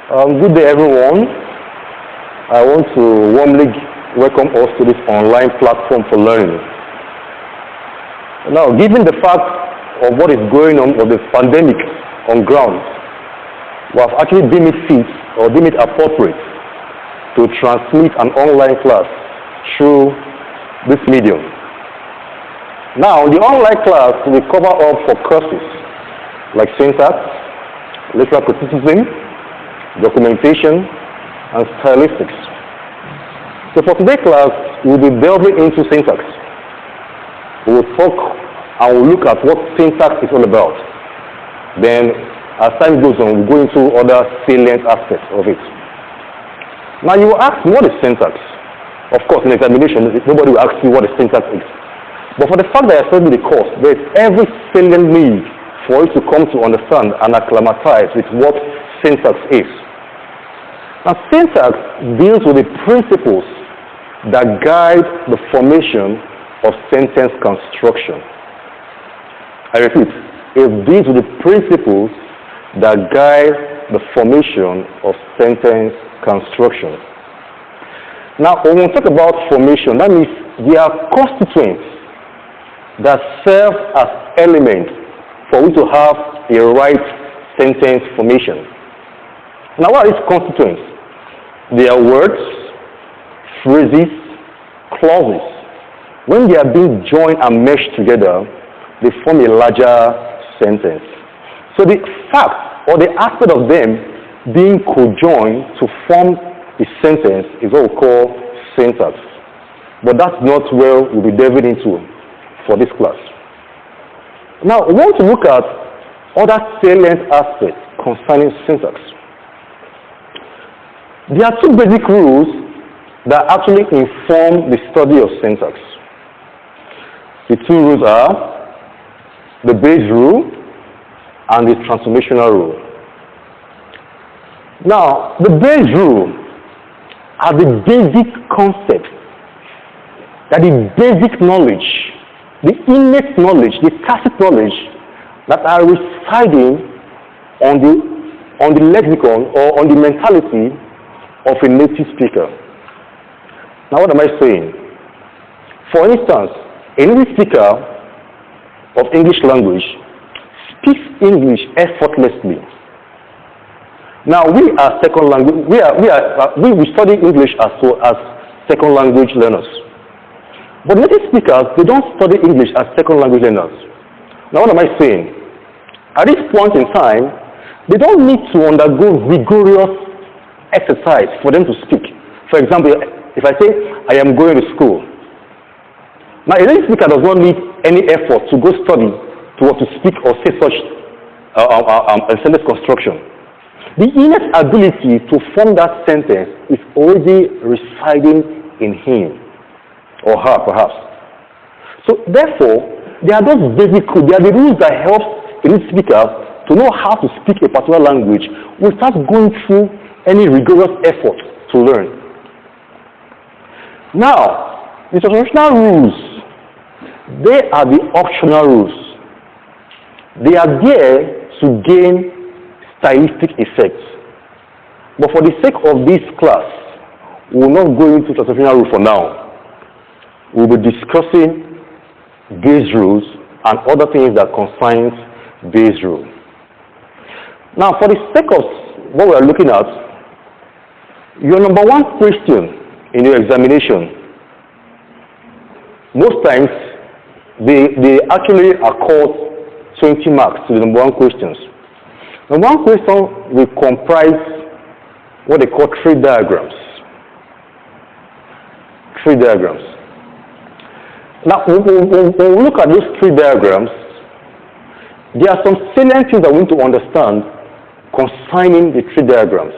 Good day, everyone. I want to warmly welcome us to this online platform for learning. Now, given the fact of what is going on with the pandemic on ground, we have actually deemed it fit or deemed it appropriate to transmit an online class through this medium. Now, the online class will cover up for courses like syntax, literal criticism, documentation, and stylistics. So for today's class, we'll be delving into syntax. We will talk and we'll look at what syntax is all about. Then, as time goes on, we'll go into other salient aspects of it. Now you will ask me, what is syntax? Of course, in examination, nobody will ask you what a syntax is. But for the fact that I studied the course, there is every salient need for you to come to understand and acclimatize with what syntax is. Now, syntax deals with the principles that guide the formation of sentence construction. I repeat, it deals with the principles that guide the formation of sentence construction. Now, when we talk about formation, that means there are constituents that serve as elements for you to have a right sentence formation. Now, what are these constituents? They are words, phrases, clauses. When they are being joined and meshed together, they form a larger sentence. So the fact or the aspect of them being co-joined to form a sentence is what we call syntax. But that's not where we'll be delving into for this class. Now, we want to look at other salient aspects concerning syntax. There are two basic rules that actually inform the study of syntax. The two rules are the base rule and the transformational rule. Now, the base rule are the basic concepts, that the basic knowledge, the innate knowledge, the tacit knowledge that are residing on the lexicon or on the mentality of a native speaker. Now, what am I saying? For instance, a native speaker of English language speaks English effortlessly. Now, we are second language. We study English as second language learners. But native speakers, they don't study English as second language learners. Now, what am I saying? At this point in time, they don't need to undergo rigorous exercise for them to speak. For example, if I say, I am going to school. Now, a native speaker does not need any effort to go study to speak or say such sentence construction. The innate ability to form that sentence is already residing in him or her, perhaps. So, therefore, there are those basic rules. There are the rules that help a native speaker to know how to speak a particular language without going through any rigorous effort to learn. Now, the transformational rules, they are the optional rules. They are there to gain stylistic effects. But for the sake of this class, we will not go into transformational rule for now. We will be discussing base rules and other things that concerns base rule. Now, for the sake of what we are looking at, your number one question in your examination, most times they actually are called 20 marks to the number one questions. The one question will comprise what they call tree diagrams. Tree diagrams. Now, when we look at those tree diagrams, there are some salient things that we need to understand concerning the tree diagrams.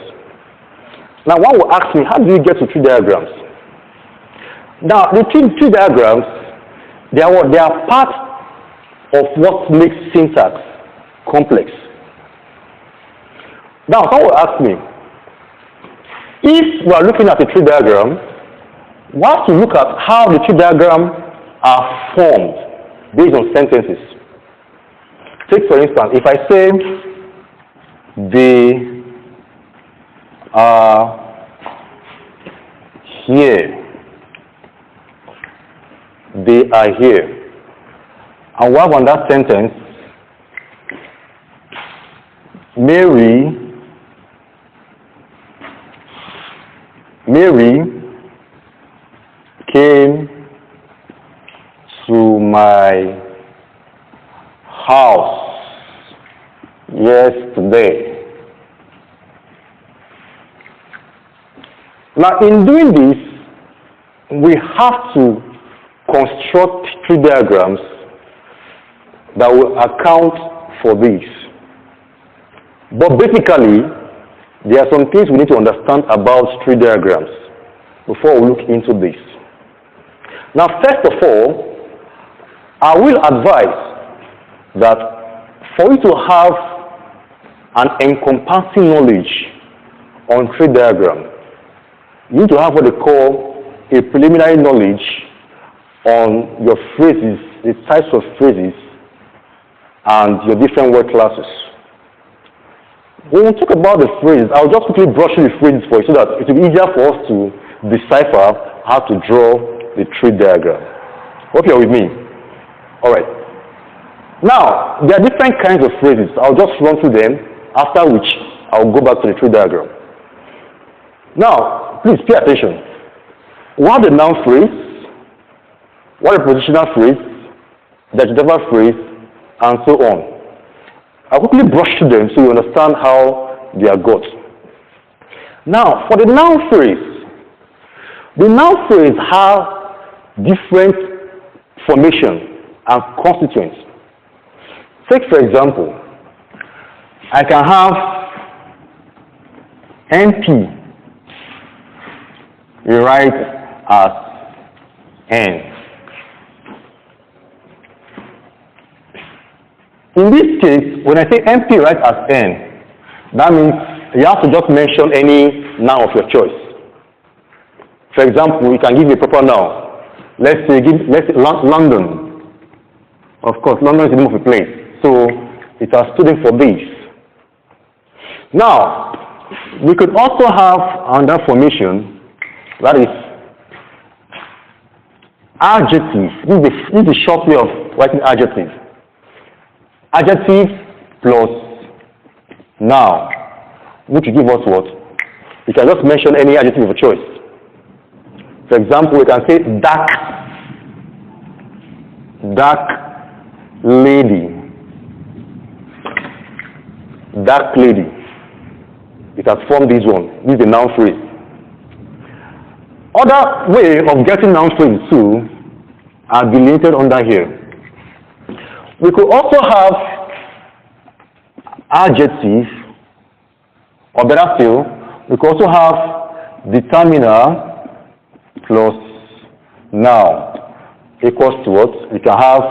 Now, one will ask me, how do you get to tree diagrams? Now, the tree diagrams, they are part of what makes syntax complex. Now, someone will ask me, if we are looking at a tree diagram, we have to look at how the tree diagram are formed based on sentences. Take, for instance, if I say, the are here. They are here. And we have on that sentence, Mary came to my house yesterday. Now, in doing this, we have to construct tree diagrams that will account for this. But basically, there are some things we need to understand about tree diagrams before we look into this. Now, first of all, I will advise that for you to have an encompassing knowledge on tree diagram, you need to have what they call a preliminary knowledge on your phrases, the types of phrases, and your different word classes. When we talk about the phrases, I'll just quickly brush through the phrases for you so that it will be easier for us to decipher how to draw the tree diagram. Hope you're with me. All right. Now, there are different kinds of phrases. I'll just run through them, after which I'll go back to the tree diagram. Now, please pay attention. What the noun phrase, what the prepositional phrase, the adjective phrase, and so on. I'll quickly brush through them so you understand how they are got. Now, for the noun phrase has different formation and constituents. Take, for example, I can have NP, we write as N. In this case, when I say NP write as N, that means you have to just mention any noun of your choice. For example, you can give me a proper noun. Let's say London. Of course, London is the name of a place. So it has stood in for this. Now, we could also have another formation, that is adjective. This is the short way of writing adjective. Adjective plus noun, which will give us what? You can just mention any adjective of choice. For example, we can say dark lady. Dark lady. It has formed this one. This is the noun phrase. Other way of getting noun phrases too are delineated under here. We could also have adjective, or better still, we could also have determiner plus noun equals to what? We can have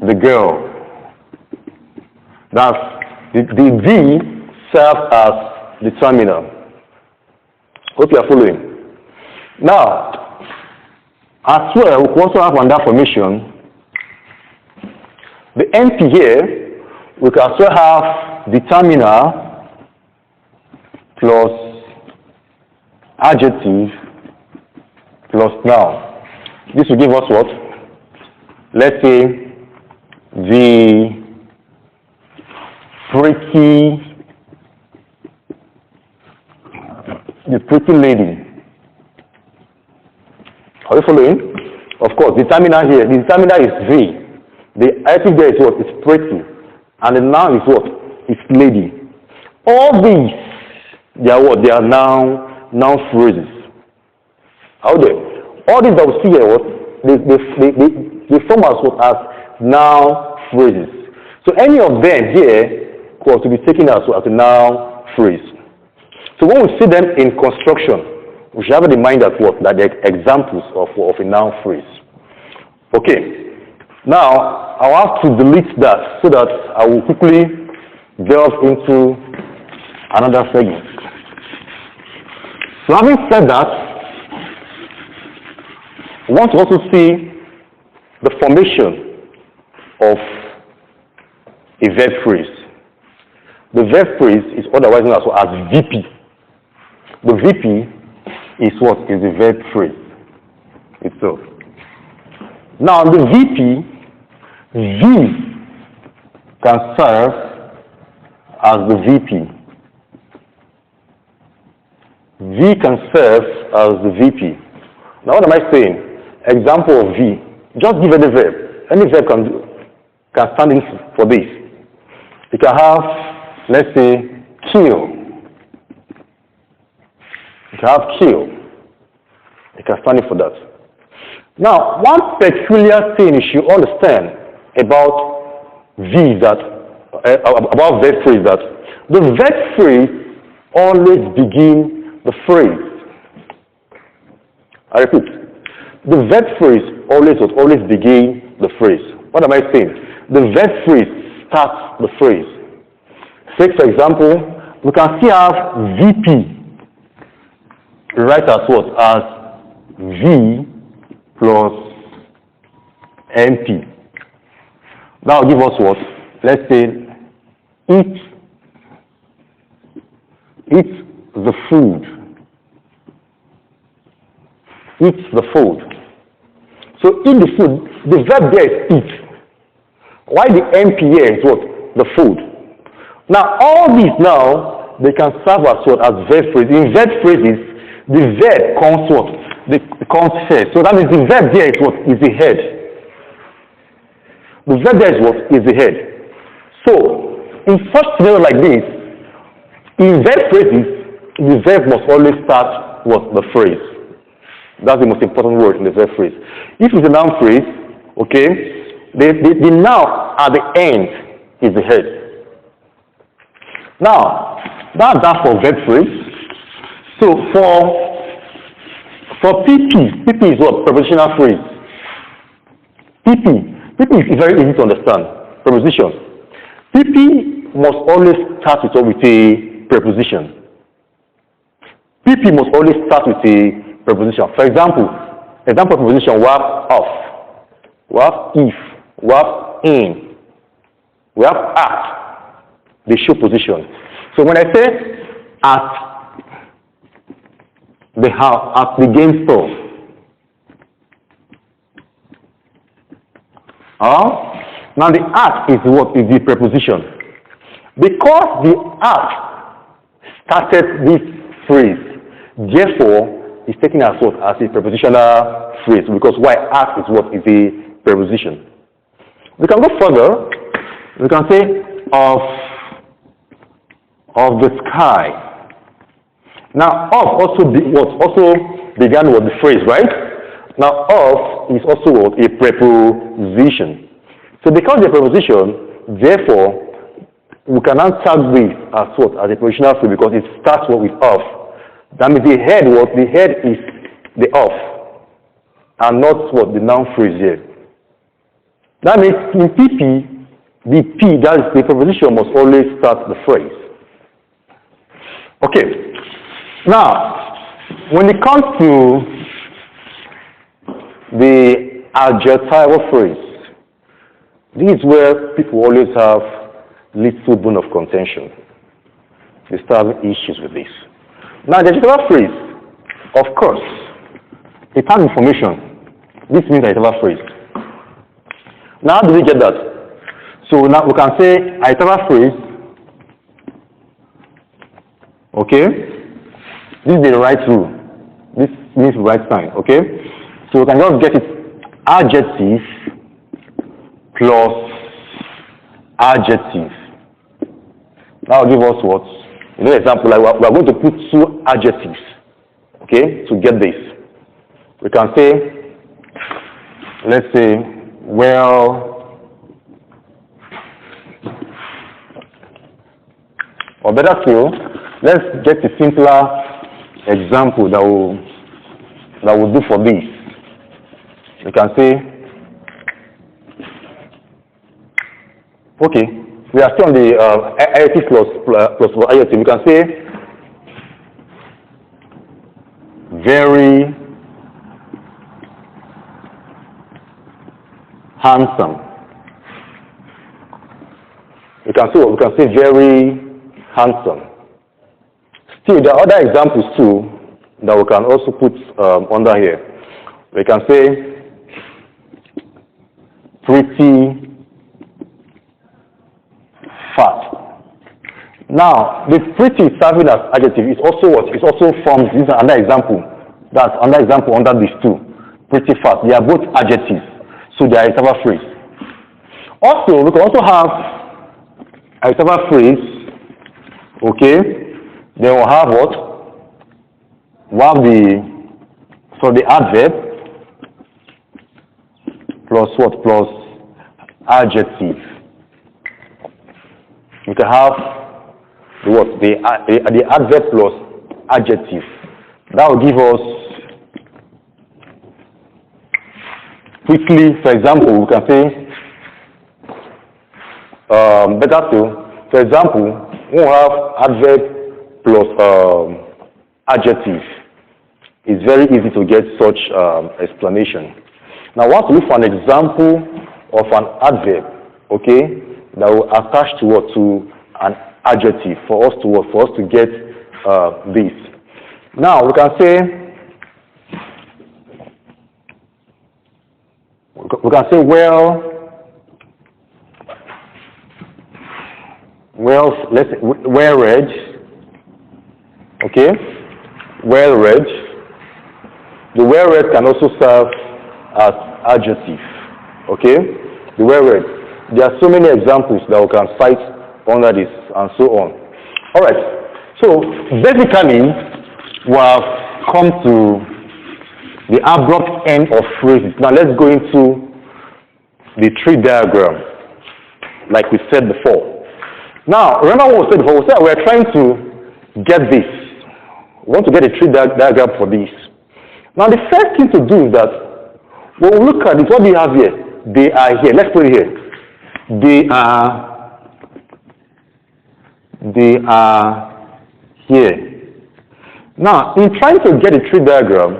the girl. That's the V serves as determiner. Hope you are following. Now, as well, we could also have another formation. The NP here, we can also have determiner plus adjective plus noun. This will give us what? Let's say the pretty lady. Are you following? Of course, determiner here. The determiner is V. The adjective there is what? It's pretty. And the noun is what? It's lady. All these, they are what? They are noun phrases. How they? All these that we see here, what? They form as what? As noun phrases. So any of them here was to be taken as a noun phrase. So when we see them in construction, we should have in mind that what? That they're examples of a noun phrase. Okay. Now, I'll have to delete that so that I will quickly delve into another segment. So having said that, we want to also see the formation of a verb phrase. The verb phrase is otherwise known as VP. The VP is what? Is the verb phrase itself. Now the VP, V can serve as the VP. V can serve as the VP. Now what am I saying? Example of V. Just give any verb. Any verb can stand in for this. You can have, let's say, kill. You can have kill. You can stand in for that. Now, one peculiar thing you should understand about V about verb phrase that the verb phrase always begin the phrase. I repeat, the verb phrase always begin the phrase. What am I saying? The verb phrase starts the phrase. Take for example, we can still have VP. Write as what? As V plus NP. That will give us what? Let's say, eat the food. Eat the food. So eat the food, the verb there is eat. Why the NP here is what? The food. Now all these now, they can serve as what? As verb phrases. In verb phrases, the verb comes what? Comes first. So that means the verb there is what? Is the head. The verb there is what? Is the head. So in such scenario like this, in verb phrases, the verb must always start what? The phrase. That's the most important word in the verb phrase. If it's a noun phrase, okay, the noun at the end is the head. Now, that's that for verb phrase. So for PP is what? Prepositional phrase. PP is very easy to understand. Preposition. PP must always start with a preposition. PP must always start with a preposition. For example preposition, we have of, we have if, we have in, we have at. They show position. So when I say at the house, at the game store, now the at is what? Is the preposition. Because the at started this phrase, therefore is taken as what? As a prepositional phrase, because why? At is what? Is a preposition. We can go further. We can say of the sky. Now of also began with the phrase, right? Now of is also what? A preposition. So because the preposition, therefore we can answer this as what? As a prepositional phrase, because it starts with of. That means the head is the of, and not what? The noun phrase here. That means in PP, the P, that is the preposition, must always start the phrase. Okay. Now, when it comes to the adjectival phrase, this is where people always have little bone of contention. They start having issues with this. Now, the adjectival phrase, of course, it has information. This means adjectival phrase. Now, how do we get that? So now we can say adjectival phrase. Okay, this is the right rule. This means right sign. Okay, so we can just get it adjective plus adjective. That will give us what? You know, example, like we are going to put two adjectives, okay, to get this. We can say, let's say, well, or better still, let's get a simpler example that will do for this. We can say, okay, we are still on the IoT plus IoT. We can say very handsome. We can say very handsome. Still, there are other examples too that we can also put under here. We can say pretty, fat. Now, the pretty serving as adjective is also what? It's also formed. This is another example. That's another example under these two. Pretty, fat. They are both adjectives. So they are a reservoir phrase. Also, we can also have a reservoir phrase. Okay. Then we'll have what? We'll have the adverb plus what? Plus adjective. We can have the what? The adverb plus adjective. That will give us quickly, for example, we can say better still. For example, we will have adverb plus adjective. It's very easy to get such explanation. Now, I want to look for an example of an adverb, okay, that will attach to what? To an adjective for us to get this. Now, we can say let's say well read, okay, well read. The well read can also serve as adjective, okay, the well read. There are so many examples that we can cite under this and so on. All right, so basically we have come to the abrupt end of phrases. Now let's go into the tree diagram like we said before. Now remember what we said before. We said we are trying to get this. We want to get a tree diagram for this. Now the first thing to do is that when we look at it, what do you have here? They are here. Let's put it here. They are here. Now, in trying to get a tree diagram,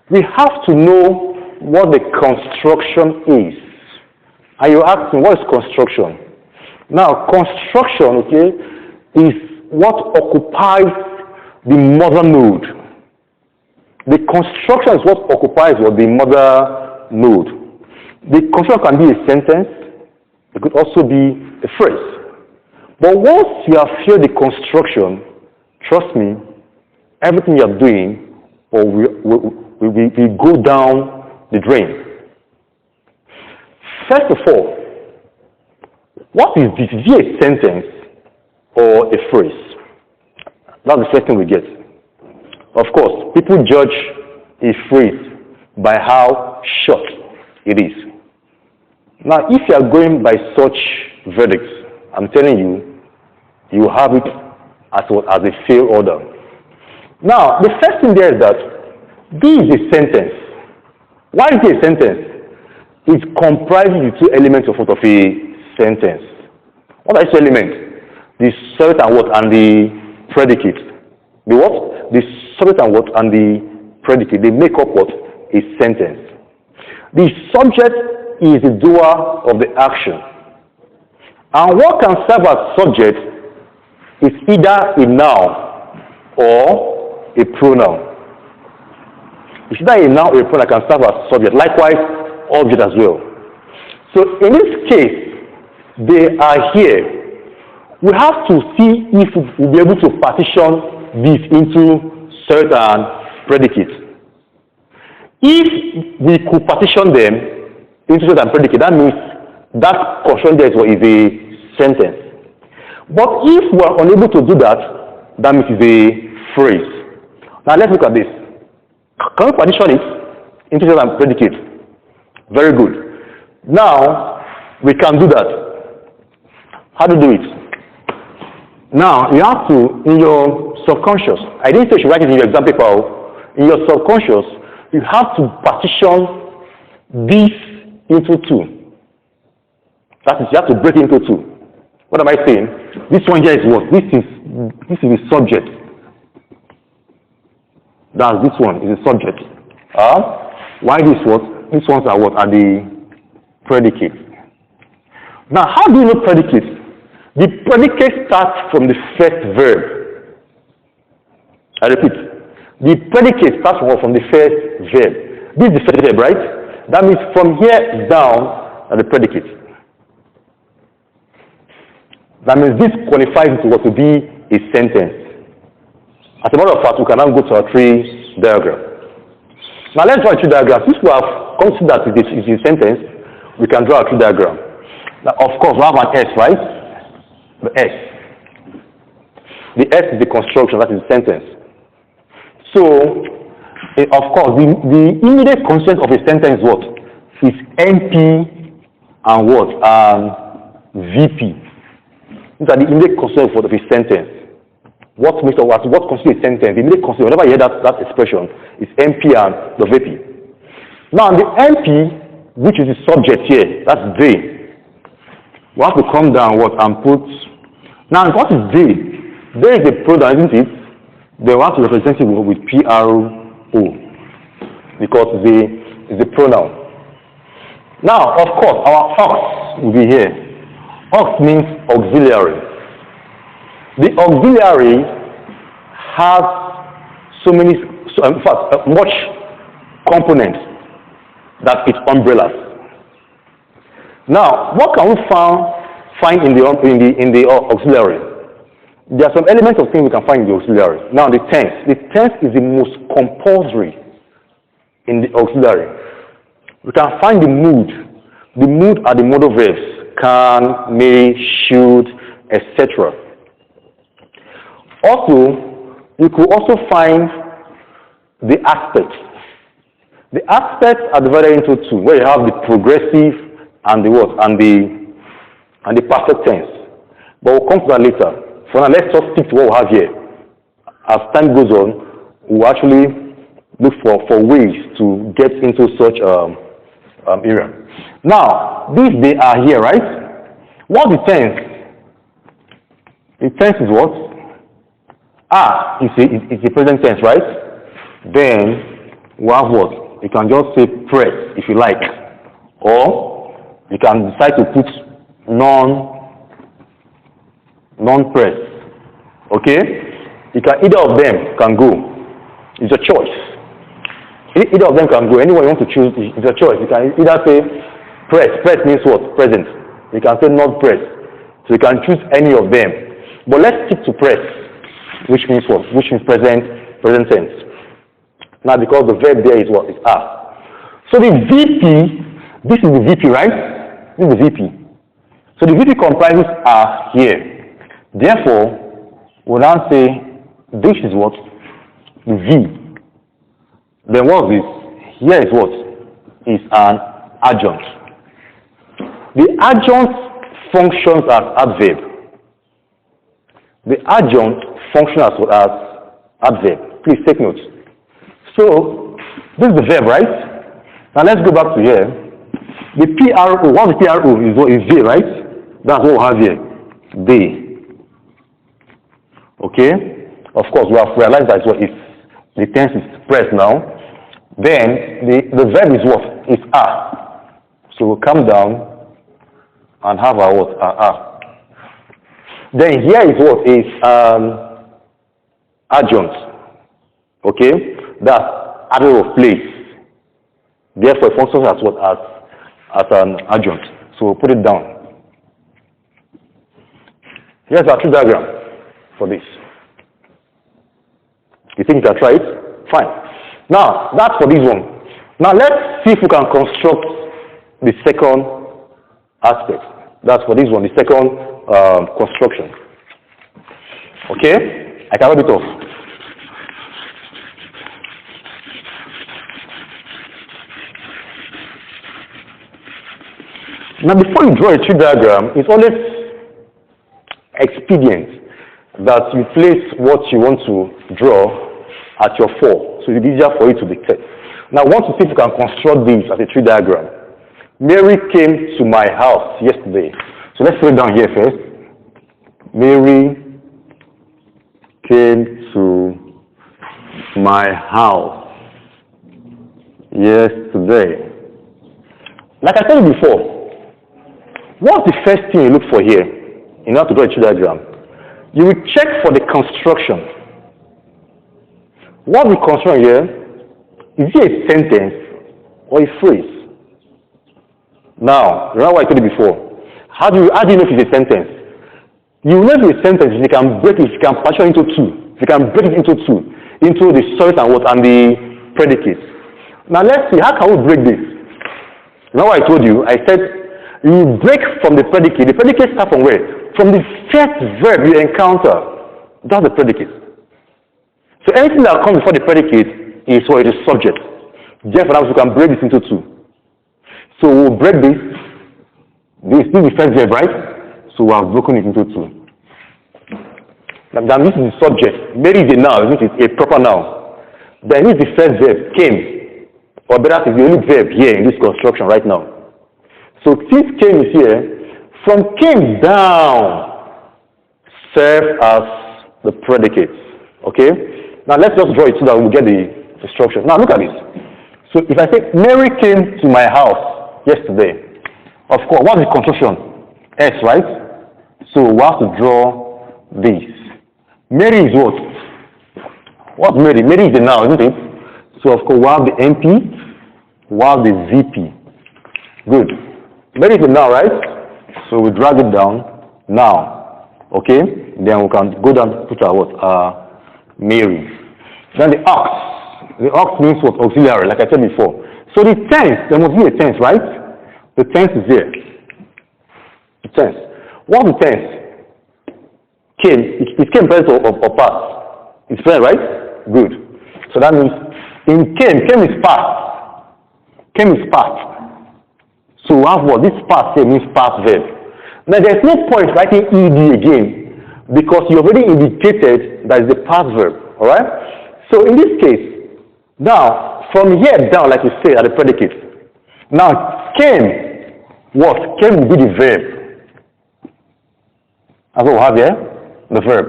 we have to know what the construction is. And you're asking, what is construction? Now, construction, okay, is what occupies the mother node. The construction is what occupies what the mother node. The construction can be a sentence. It could also be a phrase. But once you have filled the construction, trust me, everything you are doing will go down the drain. First of all, what is this? Is it a sentence or a phrase? That's the first thing we get. Of course, people judge a phrase by how short it is. Now, if you are going by such verdicts, I'm telling you, you have it as a fail order. Now, the first thing there is that this is a sentence. Why is it a sentence? It comprises the two elements of a sentence. What are these two elements? The subject and what? And the predicate. The what? The subject and what? And the predicate. They make up what? A sentence. The subject is the doer of the action. And what can serve as subject is either a noun or a pronoun. It's either a noun or a pronoun that can serve as subject. Likewise, object as well. So in this case, they are here. We have to see if we'll be able to partition this into certain predicates. If we could partition them into certain predicate, that means that construction there is a sentence. But if we are unable to do that, that means it's a phrase. Now let's look at this. Can we partition it into certain predicate? Very good. Now we can do that. How to do it? Now you have to, in your subconscious, I didn't say you should write it in your exam paper. In your subconscious, you have to partition this into two. That is, you have to break it into two. What am I saying? This one here is what? This is the subject. That's this one is the subject. Why this what? These ones are what? Are the predicates. Now, how do you know predicates? The predicate starts from the first verb. I repeat, the predicate starts from the first verb. This is the first verb, right? That means from here down are the predicates. That means this qualifies it to be a sentence. As a matter of fact, we can now go to our tree diagram. Now let's draw a tree diagram. Since we have considered that it is a sentence, we can draw a tree diagram. Now, of course, we have an S, right? The S. The S is the construction, that is the sentence. So, of course, the immediate consequence of a sentence is what? Is NP and what? VP. These are the immediate consequences of a sentence. What constitutes a sentence? The immediate consequence, whenever you hear that expression, is NP and the VP. Now, the NP, which is the subject here, that's they. We have to come down and put. Now, what is they? They is a pronoun, isn't it? They want to represent it with PRO because they is a pronoun. Now, of course, our ox will be here. Ox means auxiliary. The auxiliary has much components that it's umbrellas. Now, what can we find in the auxiliary? There are some elements of things we can find in the auxiliary. Now, the tense. The tense is the most compulsory in the auxiliary. We can find the mood. The mood are the modal verbs: can, may, should, etc. Also, you could also find the aspects. The aspects are divided into two, where you have the progressive and the what? And the perfect tense. But we'll come to that later. For now, let's just stick to what we have here. As time goes on, we'll actually look for ways to get into such area. Now, these they are here, right? What's the tense? The tense is what? It's a present tense, right? Then we have what? You can just say press if you like, or you can decide to put non-press. Okay? Either of them can go. It's a choice. Either of them can go. Anyone you want to choose, it's a choice. You can either say press. Press means what? Present. You can say not press. So you can choose any of them. But let's stick to press, which means what? Which means present tense. Now, because the verb there is what? It's are. So the VP, this is the VP, right? This is the VP. So the VP comprises are here. Therefore, we'll now say this is what? The V. Then what is this? Here is what? Is an adjunct. The adjunct functions as adverb. The adjunct functions as adverb. Please take note. So, this is the verb, right? Now let's go back to here. The PRO, what the PRO is what is they, right? That's what we have here. They. Okay? Of course, we have realized that what is the tense is pressed now. Then the verb is what? Is are. So we'll come down and have our what? Are. Then here is what is adjunct. Okay? That's adverb of place. Therefore, it functions as what? As an adjunct. So we'll put it down. Here's our tree diagram for this. You think you can try it? Fine. Now, that's for this one. Now, let's see if we can construct the second aspect. That's for this one, the second construction. Okay? I can rub it off. Now, before you draw a tree diagram, it's always expedient that you place what you want to draw at your fore, so it's easier for you to detect. Now, I want to see if you can construct this as a tree diagram. Mary came to my house yesterday. So let's put it down here first. Mary came to my house yesterday. Like I told you before, what's the first thing you look for here? in order to draw a tree diagram, you will check for the construction. What's the construction here? Is it a sentence or a phrase? Now, remember what I told you before. How do you know if it's a sentence? You know if it's a sentence if you can break it, if you can partition it into two. If you can break it into two, into the subject and what and the predicate. Now let's see, how can we break this? Remember what I told you? I said you break from the predicate. The predicate starts from where? From the first verb you encounter. That's the predicate. So anything that comes before the predicate is what? It is subject. Therefore, now we can break this into two. So we'll break this. This is the first verb, right? So we have broken it into two. Now this is the subject. Mary is a noun, which is a proper noun. Then this is the first verb, came. Or better, is the only verb here in this construction right now. So since came is here, from came down serve as the predicate. Okay? Now let's just draw it so that we'll get the structure. Now look at this. So if I say Mary came to my house yesterday, of course, what's the construction? S, right? So we have to draw this. Mary is what? What's Mary? Mary is the noun, isn't it? So of course we have the MP, we have the VP. Good. Mary is the noun, right? So we drag it down. Now, okay? Then we can go down and put our what? Mary. Then the ox. The ox means what? Auxiliary, like I said before. So the tense, there must be a tense, right? The tense is here. The tense. What's the tense? Came. It came present or past. It's present, right? Good. So that means in came is past. Came is past. So we have what? This past here means past verb. Now there's no point writing ed again because you already indicated that is the past verb. Alright? So in this case, now from here down, like you say, are the predicates. Now came, what? Came will be the verb. That's what we have here. The verb.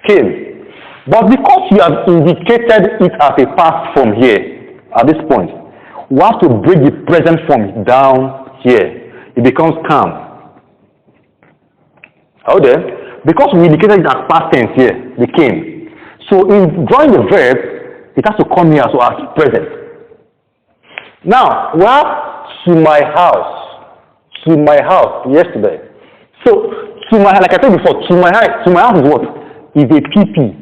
Came. But because you have indicated it as a past form here, at this point, we have to bring the present form down here. It becomes calm. How there? Because we indicated it as past tense here, the came. So in drawing the verb, it has to come here so as present. Now, we have to my house. To my house yesterday. So to my, like I said before, to my house is what? Is a PP.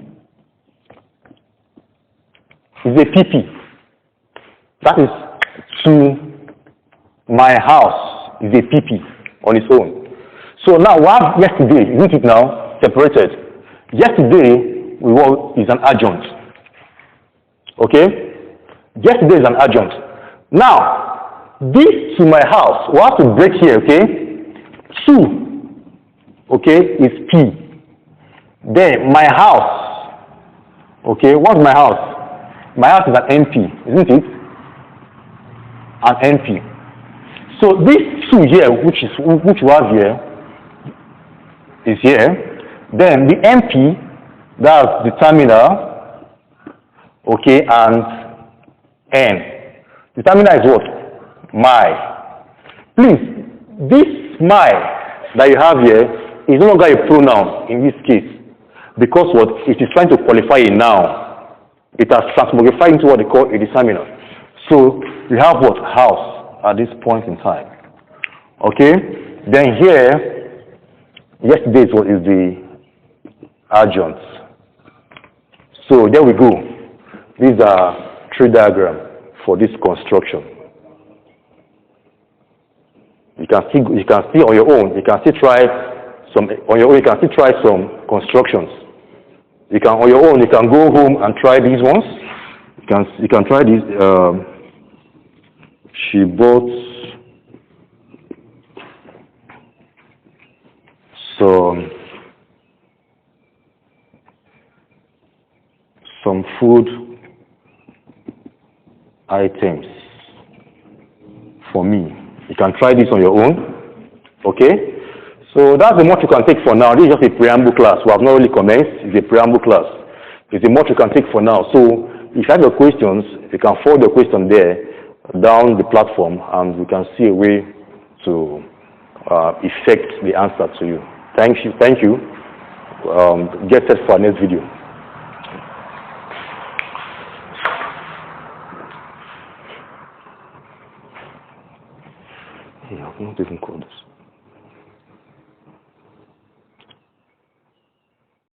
Is a PP. That is to my house is a PP on its own. So now we have yesterday, isn't it now? Separated. Yesterday is an adjunct. Okay? Yesterday is an adjunct. Now, this to my house, we have to break here, okay? To, okay, is P. Then my house, okay, what's my house? My house is an MP, isn't it? An MP. So this 2 here, which we have here, is here. Then the MP, that's the terminal, okay, and N. The terminal is what? My. Please, this my that you have here is no longer a pronoun in this case. Because what? It is trying to qualify a noun. It has transmogrified into what they call a determinant. So we have what? House at this point in time. Okay? Then here, yesterday is what is the adjunct. So there we go. These are tree diagram for this construction. You can see on your own. You can still try some on your own. You can still try some constructions. You can on your own. You can go home and try these ones. You can try these. She bought some food items for me. You can try this on your own. Okay? So that's the much you can take for now. This is just a preamble class. We have not really commenced. It's a preamble class. It's the much you can take for now. So if you have your questions, you can forward your question there down the platform and we can see a way to effect the answer to you. Thank you. Thank you. Get set for our next video. Hey, I've not even called this.